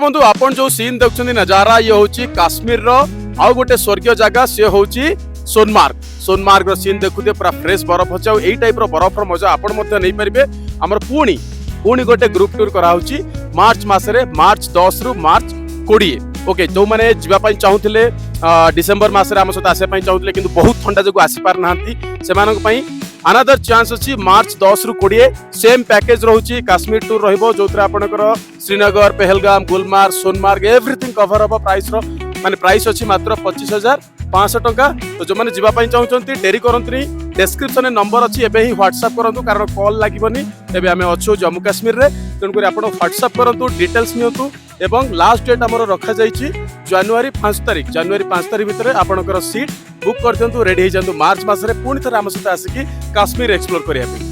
बंधु आपण जो सीन देखुछन नजारा ये होची काश्मीर रो आउ गोटे स्वर्गीय जगह से होची सोनमार्ग। सोनमार्ग रो सीन देखुते पूरा फ्रेश बरफ होचा एई टाइप रो बरफ रो मजा आपण मध्य नै परिबे। हमर पुणी गोटे ग्रुप टूर करा होची मार्च मासरे मार्च 10 रु मार्च 20। ओके जो माने जीवा पई चाहुथिले डिसेंबर मासरे हम सहित आसे पई चाहुथिले किंतु बहुत ठंडा जगह आसी पार नाहंती सेमानक पई अनदर चांस अच्छी मार्च 10 रु 20 सेम पैकेज रोची काश्मीर टूर रहिबो जोतरे आपनकर श्रीनगर पहलगाम गुलमार्ग सोनमार्ग एवरीथिंग कवर हबो। प्राइस रो माने प्राइस अच्छी मात्र 25,500 टंका। तो जो माने जीवा पई चाहुचंती डेरी करंतनी डिस्क्रिप्शन में नंबर अच्छी एबे ही व्हाट्सएप करंतु कारण कॉल लागिबनी। एबे हमें अच्छो जम्मू काश्मीर रे तेन करी आपण व्हाट्सएप करंतु डिटेल्स नियंतु एवं लास्ट डेट हमर रखा जाईची जनवरी 5 तारिख। जनवरी 5 तारिख भितर आपनकर सीट बुक कर दियंतु रेडी हो जांतु मार्च मास रे पुणी थरे हम सहित आसिकी काश्मीर एक्सप्लोर करिया पे।